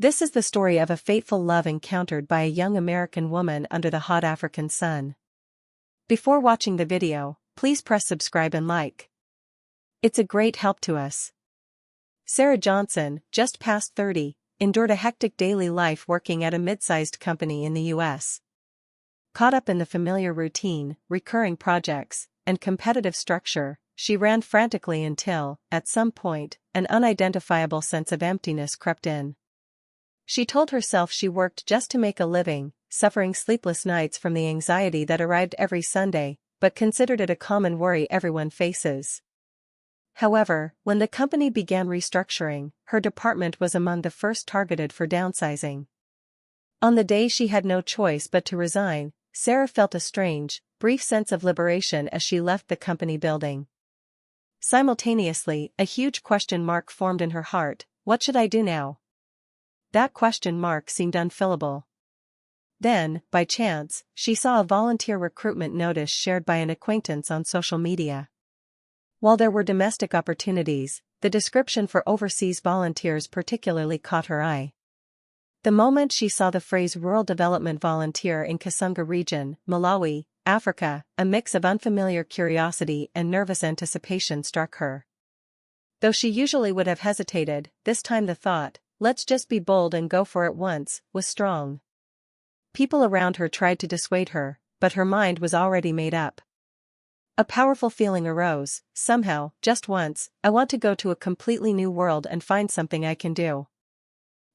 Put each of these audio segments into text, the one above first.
This is the story of a fateful love encountered by a young American woman under the hot African sun. Before watching the video, please press subscribe and like. It's a great help to us. Sarah Johnson, just past 30, endured a hectic daily life working at a mid-sized company in the U.S. Caught up in the familiar routine, recurring projects, and competitive structure, she ran frantically until, at some point, an unidentifiable sense of emptiness crept in. She told herself she worked just to make a living, suffering sleepless nights from the anxiety that arrived every Sunday, but considered it a common worry everyone faces. However, when the company began restructuring, her department was among the first targeted for downsizing. On the day she had no choice but to resign, Sarah felt a strange, brief sense of liberation as she left the company building. Simultaneously, a huge question mark formed in her heart: what should I do now? That question mark seemed unfillable. Then, by chance, she saw a volunteer recruitment notice shared by an acquaintance on social media. While there were domestic opportunities, the description for overseas volunteers particularly caught her eye. The moment she saw the phrase "Rural Development Volunteer in Kasungu Region, Malawi, Africa," a mix of unfamiliar curiosity and nervous anticipation struck her. Though she usually would have hesitated, this time the thought, "let's just be bold and go for it once," was strong. People around her tried to dissuade her, but her mind was already made up. A powerful feeling arose: somehow, just once, I want to go to a completely new world and find something I can do.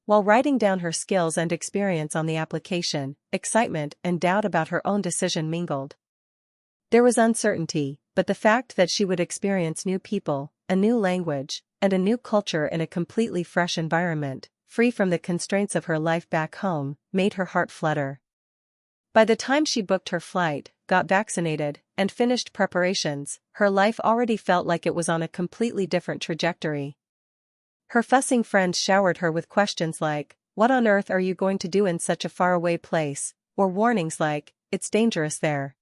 While writing down her skills and experience on the application, excitement and doubt about her own decision mingled. There was uncertainty, but the fact that she would experience new people, a new language, and a new culture in a completely fresh environment, free from the constraints of her life back home, made her heart flutter. By the time she booked her flight, got vaccinated, and finished preparations, her life already felt like it was on a completely different trajectory. Her fussing friends showered her with questions like, "What on earth are you going to do in such a faraway place?" or warnings like, "It's dangerous there."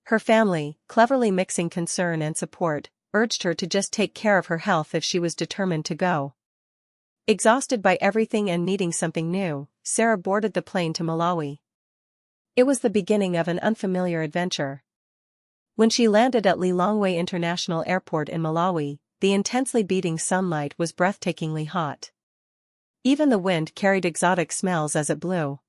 Her family, cleverly mixing concern and support, urged her to just take care of her health if she was determined to go. Exhausted by everything and needing something new, Sarah boarded the plane to Malawi. It was the beginning of an unfamiliar adventure. When she landed at Lilongwe International Airport in Malawi, the intensely beating sunlight was breathtakingly hot. Even the wind carried exotic smells as it blew.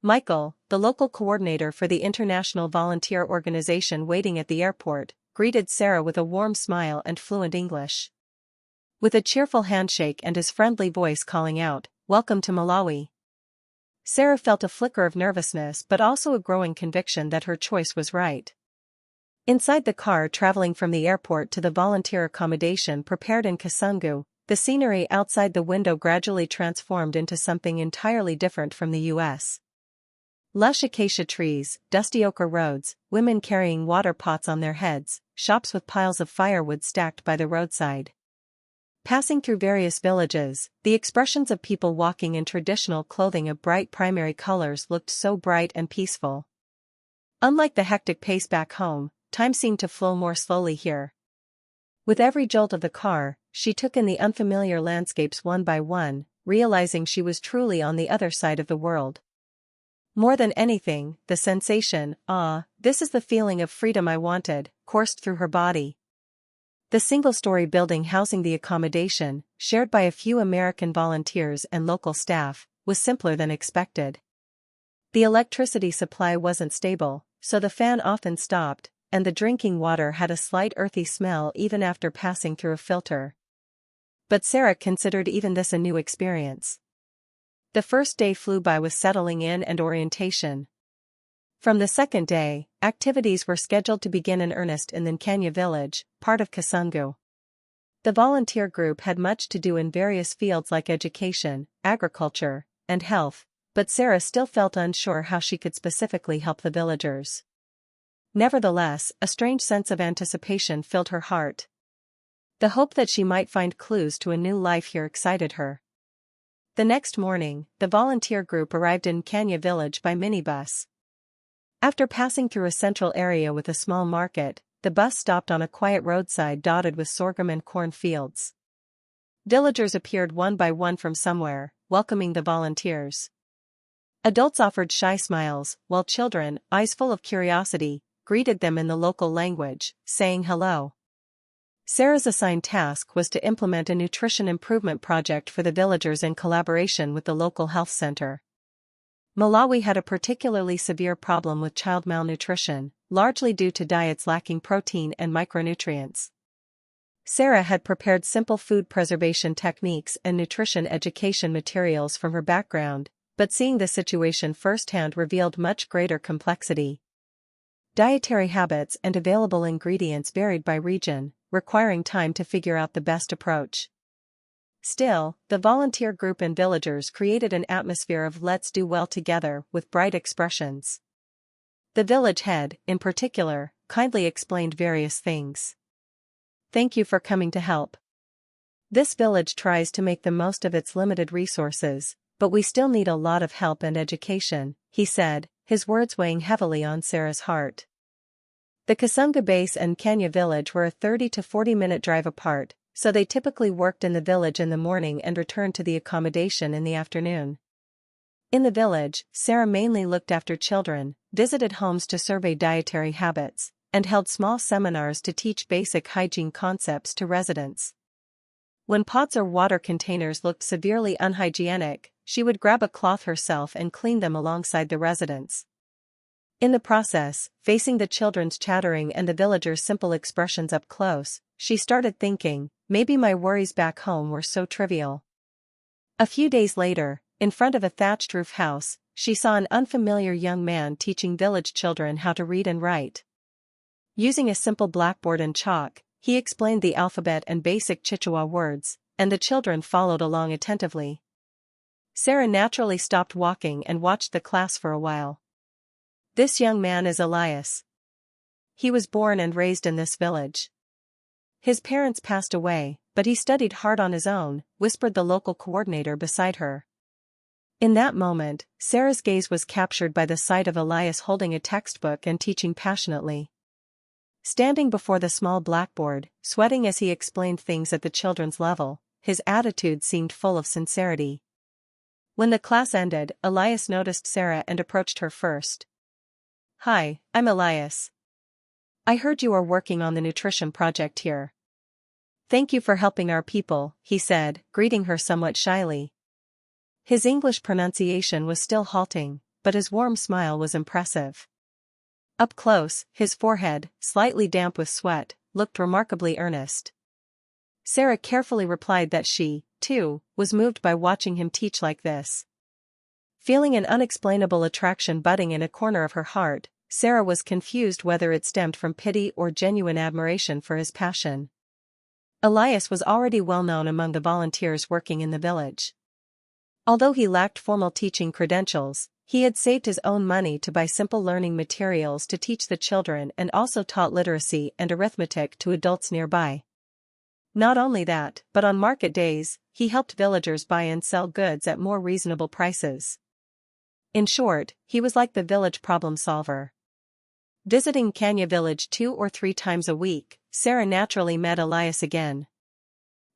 Michael, the local coordinator for the international volunteer organization waiting at the airport, greeted Sarah with a warm smile and fluent English. With a cheerful handshake and his friendly voice calling out, "Welcome to Malawi," Sarah felt a flicker of nervousness but also a growing conviction that her choice was right. Inside the car traveling from the airport to the volunteer accommodation prepared in Kasungu, the scenery outside the window gradually transformed into something entirely different from the U.S. Lush acacia trees, dusty ochre roads, women carrying water pots on their heads, shops with piles of firewood stacked by the roadside. Passing through various villages, the expressions of people walking in traditional clothing of bright primary colors looked so bright and peaceful. Unlike the hectic pace back home, time seemed to flow more slowly here. With every jolt of the car, she took in the unfamiliar landscapes one by one, realizing she was truly on the other side of the world. More than anything, the sensation, this is the feeling of freedom I wanted, coursed through her body. The single-story building housing the accommodation, shared by a few American volunteers and local staff, was simpler than expected. The electricity supply wasn't stable, so the fan often stopped, and the drinking water had a slight earthy smell even after passing through a filter. But Sarah considered even this a new experience. The first day flew by with settling in and orientation. From the second day, activities were scheduled to begin in earnest in Nkanya village, part of Kasungu. The volunteer group had much to do in various fields like education, agriculture, and health, but Sarah still felt unsure how she could specifically help the villagers. Nevertheless, a strange sense of anticipation filled her heart. The hope that she might find clues to a new life here excited her. The next morning, the volunteer group arrived in Nkanya village by minibus. After passing through a central area with a small market, the bus stopped on a quiet roadside dotted with sorghum and corn fields. Villagers appeared one by one from somewhere, welcoming the volunteers. Adults offered shy smiles, while children, eyes full of curiosity, greeted them in the local language, saying hello. Sarah's assigned task was to implement a nutrition improvement project for the villagers in collaboration with the local health center. Malawi had a particularly severe problem with child malnutrition, largely due to diets lacking protein and micronutrients. Sarah had prepared simple food preservation techniques and nutrition education materials from her background, but seeing the situation firsthand revealed much greater complexity. Dietary habits and available ingredients varied by region, requiring time to figure out the best approach. Still, the volunteer group and villagers created an atmosphere of "let's do well together" with bright expressions. The village head, in particular, kindly explained various things. "Thank you for coming to help. This village tries to make the most of its limited resources, but we still need a lot of help and education," he said, his words weighing heavily on Sarah's heart. The Kasunga base and Kenya village were a 30 to 40-minute drive apart, so they typically worked in the village in the morning and returned to the accommodation in the afternoon. In the village, Sarah mainly looked after children, visited homes to survey dietary habits, and held small seminars to teach basic hygiene concepts to residents. When pots or water containers looked severely unhygienic, she would grab a cloth herself and clean them alongside the residents. In the process, facing the children's chattering and the villagers' simple expressions up close, she started thinking, maybe my worries back home were so trivial. A few days later, in front of a thatched roof house, she saw an unfamiliar young man teaching village children how to read and write. Using a simple blackboard and chalk, he explained the alphabet and basic Chichewa words, and the children followed along attentively. Sarah naturally stopped walking and watched the class for a while. "This young man is Elias. He was born and raised in this village. His parents passed away, but he studied hard on his own," whispered the local coordinator beside her. In that moment, Sarah's gaze was captured by the sight of Elias holding a textbook and teaching passionately. Standing before the small blackboard, sweating as he explained things at the children's level, his attitude seemed full of sincerity. When the class ended, Elias noticed Sarah and approached her first. "Hi, I'm Elias. I heard you are working on the nutrition project here. Thank you for helping our people," he said, greeting her somewhat shyly. His English pronunciation was still halting, but his warm smile was impressive. Up close, his forehead, slightly damp with sweat, looked remarkably earnest. Sarah carefully replied that she, too, was moved by watching him teach like this. Feeling an unexplainable attraction budding in a corner of her heart, Sarah was confused whether it stemmed from pity or genuine admiration for his passion. Elias was already well known among the volunteers working in the village. Although he lacked formal teaching credentials, he had saved his own money to buy simple learning materials to teach the children and also taught literacy and arithmetic to adults nearby. Not only that, but on market days, he helped villagers buy and sell goods at more reasonable prices. In short, he was like the village problem solver. Visiting Kenya village 2 or 3 times a week, Sarah naturally met Elias again.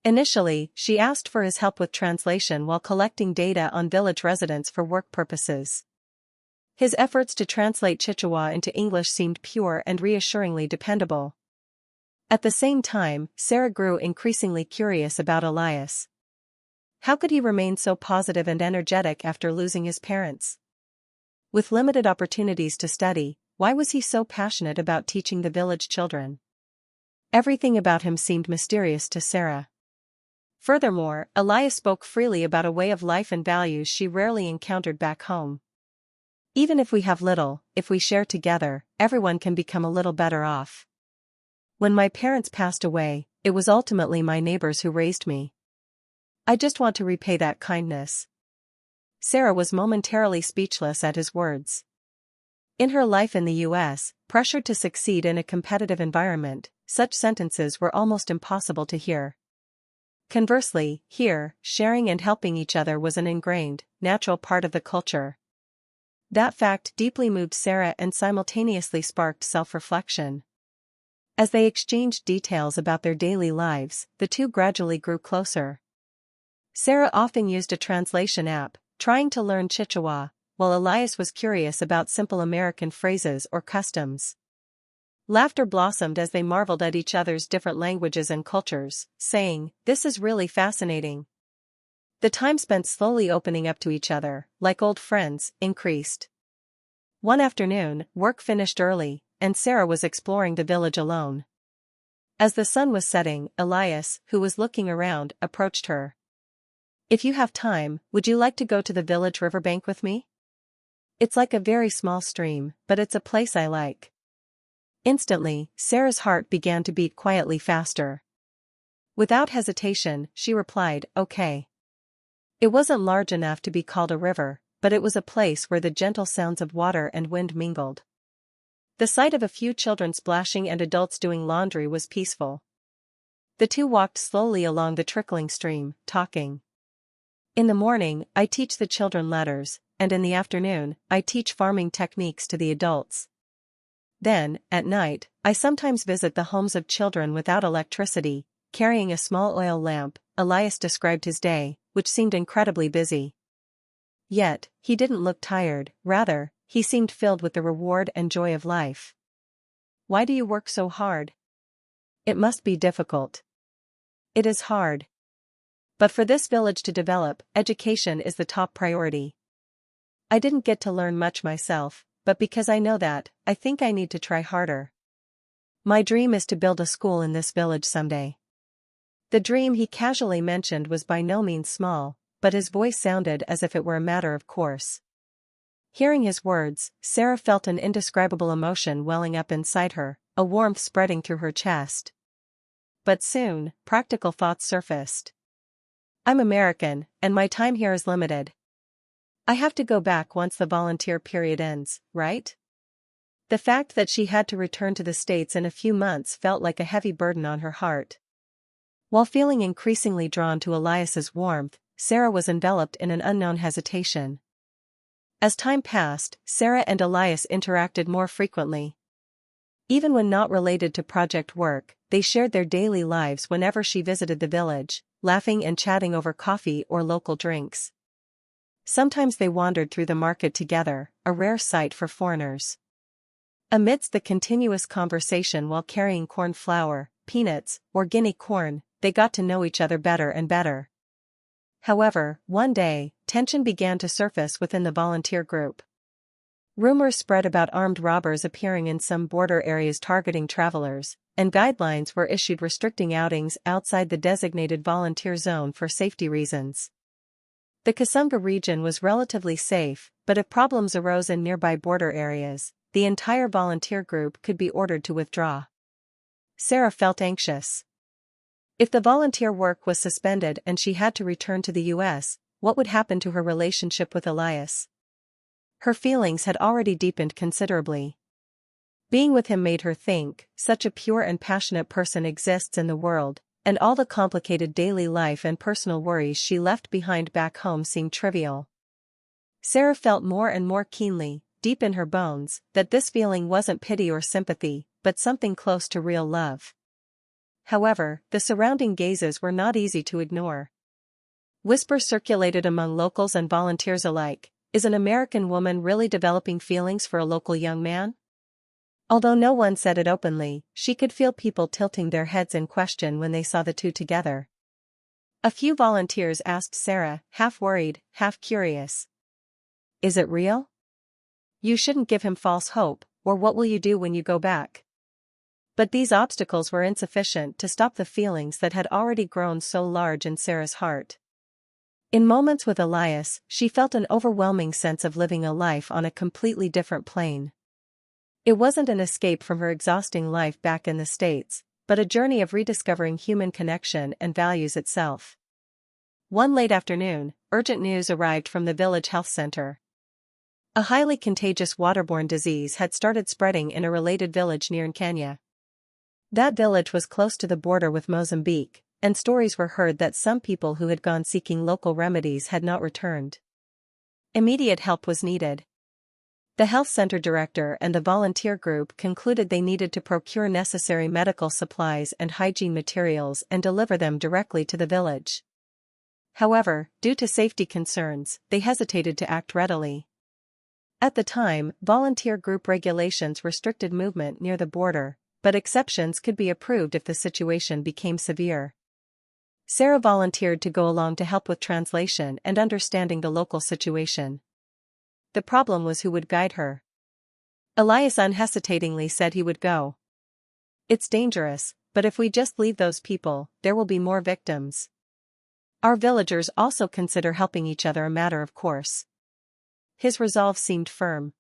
Initially, she asked for his help with translation while collecting data on village residents for work purposes. His efforts to translate Chichewa into English seemed pure and reassuringly dependable. At the same time, Sarah grew increasingly curious about Elias. How could he remain so positive and energetic after losing his parents? With limited opportunities to study, why was he so passionate about teaching the village children? Everything about him seemed mysterious to Sarah. Furthermore, Elias spoke freely about a way of life and values she rarely encountered back home. "Even if we have little, if we share together, everyone can become a little better off. When my parents passed away, it was ultimately my neighbors who raised me. I just want to repay that kindness." Sarah was momentarily speechless at his words. In her life in the U.S., pressured to succeed in a competitive environment, such sentences were almost impossible to hear. Conversely, here, sharing and helping each other was an ingrained, natural part of the culture. That fact deeply moved Sarah and simultaneously sparked self-reflection. As they exchanged details about their daily lives, the two gradually grew closer. Sarah often used a translation app, trying to learn Chichewa, while Elias was curious about simple American phrases or customs. Laughter blossomed as they marveled at each other's different languages and cultures, saying, "This is really fascinating." The time spent slowly opening up to each other, like old friends, increased. One afternoon, work finished early, and Sarah was exploring the village alone. As the sun was setting, Elias, who was looking around, approached her. "If you have time, would you like to go to the village riverbank with me? It's like a very small stream, but it's a place I like." Instantly, Sarah's heart began to beat quietly faster. Without hesitation, she replied, "Okay." It wasn't large enough to be called a river, but it was a place where the gentle sounds of water and wind mingled. The sight of a few children splashing and adults doing laundry was peaceful. The two walked slowly along the trickling stream, talking. "In the morning, I teach the children letters, and in the afternoon, I teach farming techniques to the adults. Then, at night, I sometimes visit the homes of children without electricity, carrying a small oil lamp." Elias described his day, which seemed incredibly busy. Yet, he didn't look tired, rather, he seemed filled with the reward and joy of life. "Why do you work so hard?" "It must be difficult." "It is hard. But for this village to develop, education is the top priority. I didn't get to learn much myself, but because I know that, I think I need to try harder. My dream is to build a school in this village someday." The dream he casually mentioned was by no means small, but his voice sounded as if it were a matter of course. Hearing his words, Sarah felt an indescribable emotion welling up inside her, a warmth spreading through her chest. But soon, practical thoughts surfaced. "I'm American, and my time here is limited. I have to go back once the volunteer period ends, right?" The fact that she had to return to the States in a few months felt like a heavy burden on her heart. While feeling increasingly drawn to Elias's warmth, Sarah was enveloped in an unknown hesitation. As time passed, Sarah and Elias interacted more frequently. Even when not related to project work, they shared their daily lives whenever she visited the village, laughing and chatting over coffee or local drinks. Sometimes they wandered through the market together, a rare sight for foreigners. Amidst the continuous conversation while carrying corn flour, peanuts, or Guinea corn, they got to know each other better and better. However, one day, tension began to surface within the volunteer group. Rumors spread about armed robbers appearing in some border areas targeting travelers, and guidelines were issued restricting outings outside the designated volunteer zone for safety reasons. The Kasunga region was relatively safe, but if problems arose in nearby border areas, the entire volunteer group could be ordered to withdraw. Sarah felt anxious. If the volunteer work was suspended and she had to return to the U.S., what would happen to her relationship with Elias? Her feelings had already deepened considerably. Being with him made her think, such a pure and passionate person exists in the world, and all the complicated daily life and personal worries she left behind back home seemed trivial. Sarah felt more and more keenly, deep in her bones, that this feeling wasn't pity or sympathy, but something close to real love. However, the surrounding gazes were not easy to ignore. Whispers circulated among locals and volunteers alike. Is an American woman really developing feelings for a local young man? Although no one said it openly, she could feel people tilting their heads in question when they saw the two together. A few volunteers asked Sarah, half worried, half curious. "Is it real? You shouldn't give him false hope, or what will you do when you go back?" But these obstacles were insufficient to stop the feelings that had already grown so large in Sarah's heart. In moments with Elias, she felt an overwhelming sense of living a life on a completely different plane. It wasn't an escape from her exhausting life back in the States, but a journey of rediscovering human connection and values itself. One late afternoon, urgent news arrived from the village health center. A highly contagious waterborne disease had started spreading in a related village near Nkanya. That village was close to the border with Mozambique, and stories were heard that some people who had gone seeking local remedies had not returned. Immediate help was needed. The health center director and the volunteer group concluded they needed to procure necessary medical supplies and hygiene materials and deliver them directly to the village. However, due to safety concerns, they hesitated to act readily. At the time, volunteer group regulations restricted movement near the border, but exceptions could be approved if the situation became severe. Sarah volunteered to go along to help with translation and understanding the local situation. The problem was who would guide her. Elias unhesitatingly said he would go. "It's dangerous, but if we just leave those people, there will be more victims. Our villagers also consider helping each other a matter of course." His resolve seemed firm.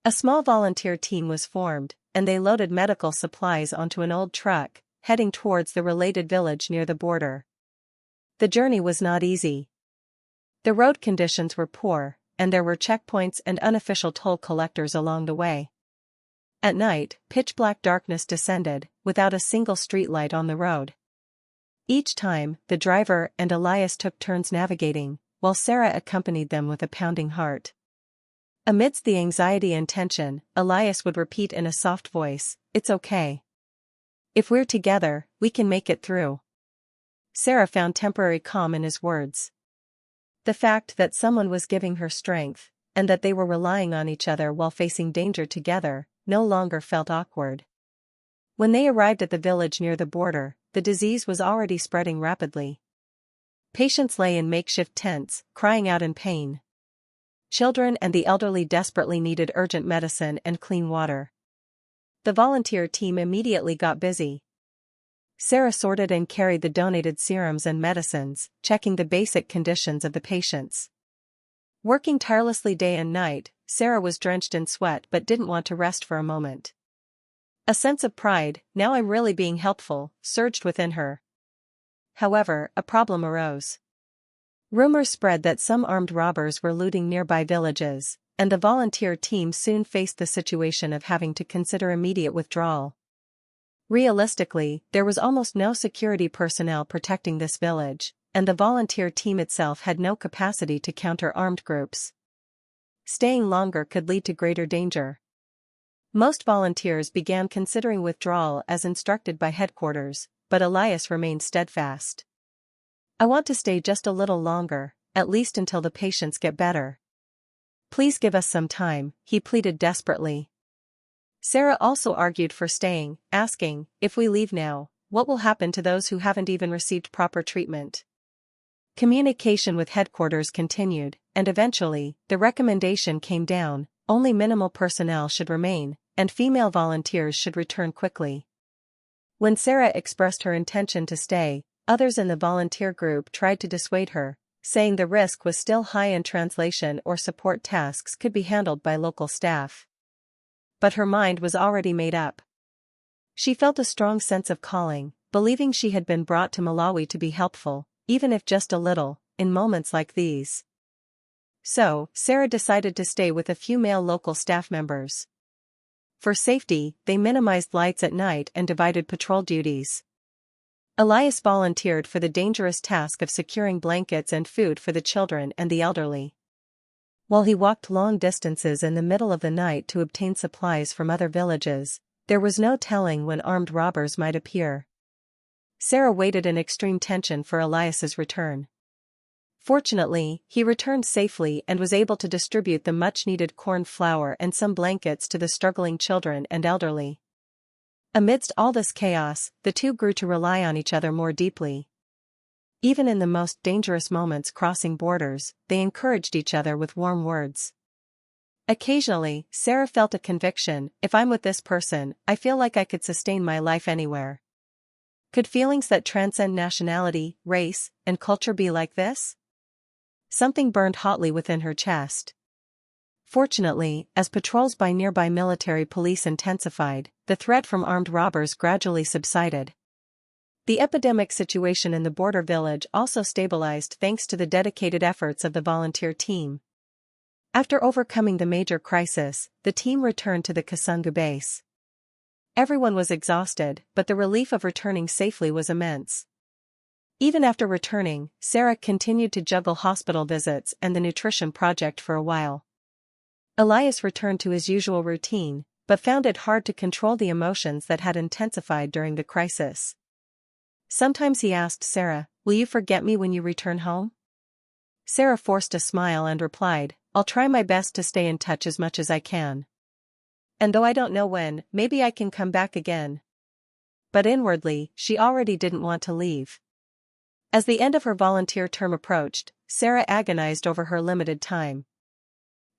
A small volunteer team was formed, and they loaded medical supplies onto an old truck, heading towards the related village near the border. The journey was not easy. The road conditions were poor, and there were checkpoints and unofficial toll collectors along the way. At night, pitch-black darkness descended, without a single streetlight on the road. Each time, the driver and Elias took turns navigating, while Sarah accompanied them with a pounding heart. Amidst the anxiety and tension, Elias would repeat in a soft voice, "It's okay. If we're together, we can make it through." Sarah found temporary calm in his words. The fact that someone was giving her strength, and that they were relying on each other while facing danger together, no longer felt awkward. When they arrived at the village near the border, the disease was already spreading rapidly. Patients lay in makeshift tents, crying out in pain. Children and the elderly desperately needed urgent medicine and clean water. The volunteer team immediately got busy. Sarah sorted and carried the donated serums and medicines, checking the basic conditions of the patients. Working tirelessly day and night, Sarah was drenched in sweat but didn't want to rest for a moment. A sense of pride, "Now I'm really being helpful," surged within her. However, a problem arose. Rumors spread that some armed robbers were looting nearby villages, and the volunteer team soon faced the situation of having to consider immediate withdrawal. Realistically, there was almost no security personnel protecting this village, and the volunteer team itself had no capacity to counter armed groups. Staying longer could lead to greater danger. Most volunteers began considering withdrawal as instructed by headquarters, but Elias remained steadfast. "I want to stay just a little longer, at least until the patients get better. Please give us some time," he pleaded desperately. Sarah also argued for staying, asking, "If we leave now, what will happen to those who haven't even received proper treatment?" Communication with headquarters continued, and eventually, the recommendation came down: only minimal personnel should remain, and female volunteers should return quickly. When Sarah expressed her intention to stay, others in the volunteer group tried to dissuade her, saying the risk was still high and translation or support tasks could be handled by local staff. But her mind was already made up. She felt a strong sense of calling, believing she had been brought to Malawi to be helpful, even if just a little, in moments like these. So, Sarah decided to stay with a few male local staff members. For safety, they minimized lights at night and divided patrol duties. Elias volunteered for the dangerous task of securing blankets and food for the children and the elderly. While he walked long distances in the middle of the night to obtain supplies from other villages, there was no telling when armed robbers might appear. Sarah waited in extreme tension for Elias's return. Fortunately, he returned safely and was able to distribute the much-needed corn flour and some blankets to the struggling children and elderly. Amidst all this chaos, the two grew to rely on each other more deeply. Even in the most dangerous moments crossing borders, they encouraged each other with warm words. Occasionally, Sarah felt a conviction: "If I'm with this person, I feel like I could sustain my life anywhere." Could feelings that transcend nationality, race, and culture be like this? Something burned hotly within her chest. Fortunately, as patrols by nearby military police intensified, the threat from armed robbers gradually subsided. The epidemic situation in the border village also stabilized thanks to the dedicated efforts of the volunteer team. After overcoming the major crisis, the team returned to the Kasungu base. Everyone was exhausted, but the relief of returning safely was immense. Even after returning, Sarah continued to juggle hospital visits and the nutrition project for a while. Elias returned to his usual routine, but found it hard to control the emotions that had intensified during the crisis. Sometimes he asked Sarah, will you forget me when you return home? Sarah forced a smile and replied, I'll try my best to stay in touch as much as I can. And though I don't know when, maybe I can come back again. But inwardly, she already didn't want to leave. As the end of her volunteer term approached, Sarah agonized over her limited time.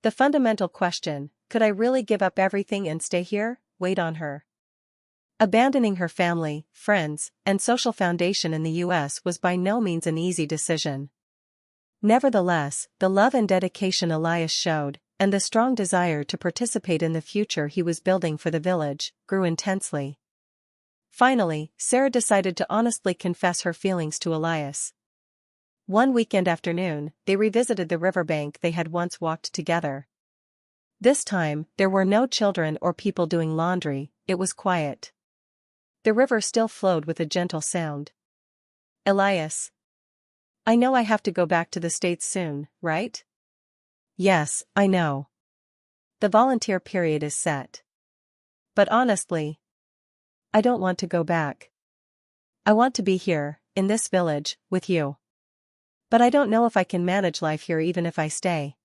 The fundamental question, could I really give up everything and stay here, weighed on her. Abandoning her family, friends, and social foundation in the U.S. was by no means an easy decision. Nevertheless, the love and dedication Elias showed, and the strong desire to participate in the future he was building for the village, grew intensely. Finally, Sarah decided to honestly confess her feelings to Elias. One weekend afternoon, they revisited the riverbank they had once walked together. This time, there were no children or people doing laundry, it was quiet. The river still flowed with a gentle sound. Elias. I know I have to go back to the States soon, right? Yes, I know. The volunteer period is set. But honestly, I don't want to go back. I want to be here, in this village, with you. But I don't know if I can manage life here even if I stay.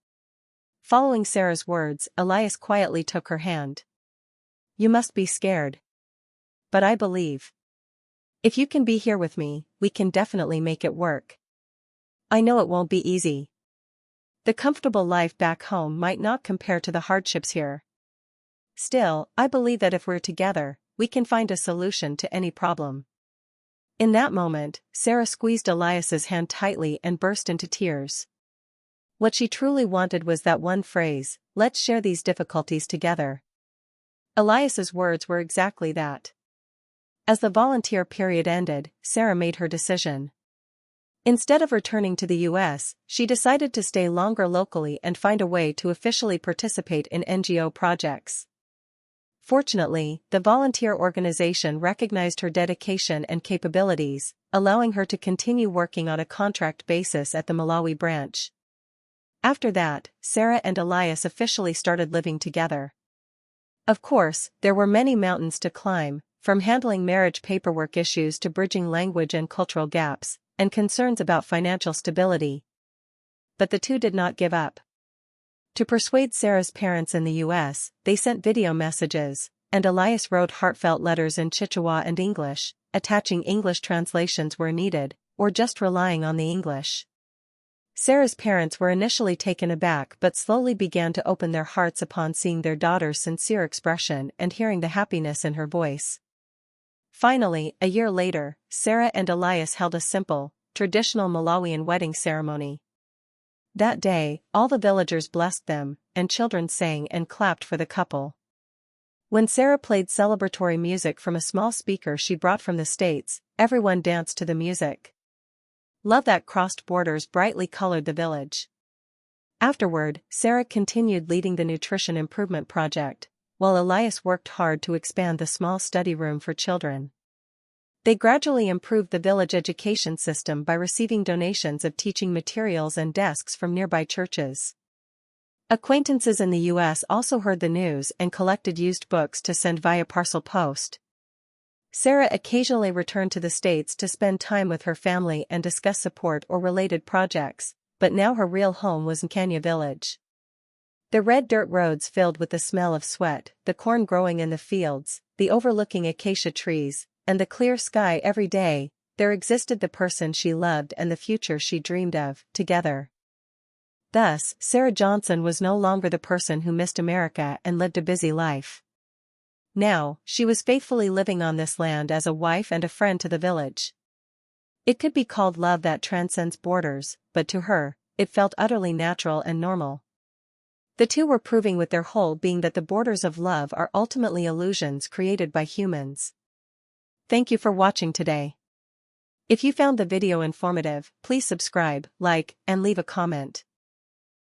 Following Sarah's words, Elias quietly took her hand. You must be scared. But I believe. If you can be here with me, we can definitely make it work. I know it won't be easy. The comfortable life back home might not compare to the hardships here. Still, I believe that if we're together, we can find a solution to any problem. In that moment, Sarah squeezed Elias's hand tightly and burst into tears. What she truly wanted was that one phrase, let's share these difficulties together. Elias's words were exactly that. As the volunteer period ended, Sarah made her decision. Instead of returning to the U.S., she decided to stay longer locally and find a way to officially participate in NGO projects. Fortunately, the volunteer organization recognized her dedication and capabilities, allowing her to continue working on a contract basis at the Malawi branch. After that, Sarah and Elias officially started living together. Of course, there were many mountains to climb, from handling marriage paperwork issues to bridging language and cultural gaps, and concerns about financial stability. But the two did not give up. To persuade Sarah's parents in the U.S., they sent video messages, and Elias wrote heartfelt letters in Chichewa and English, attaching English translations where needed, or just relying on the English. Sarah's parents were initially taken aback but slowly began to open their hearts upon seeing their daughter's sincere expression and hearing the happiness in her voice. Finally, a year later, Sarah and Elias held a simple, traditional Malawian wedding ceremony. That day, all the villagers blessed them, and children sang and clapped for the couple. When Sarah played celebratory music from a small speaker she brought from the States, everyone danced to the music. Love that crossed borders brightly colored the village. Afterward, Sarah continued leading the nutrition improvement project, while Elias worked hard to expand the small study room for children. They gradually improved the village education system by receiving donations of teaching materials and desks from nearby churches. Acquaintances in the U.S. also heard the news and collected used books to send via parcel post. Sarah occasionally returned to the States to spend time with her family and discuss support or related projects, but now her real home was Nkanya village. The red dirt roads filled with the smell of sweat, the corn growing in the fields, the overlooking acacia trees, and the clear sky every day, there existed the person she loved and the future she dreamed of, together. Thus, Sarah Johnson was no longer the person who missed America and lived a busy life. Now, she was faithfully living on this land as a wife and a friend to the village. It could be called love that transcends borders, but to her, it felt utterly natural and normal. The two were proving with their whole being that the borders of love are ultimately illusions created by humans. Thank you for watching today. If you found the video informative, please subscribe, like, and leave a comment.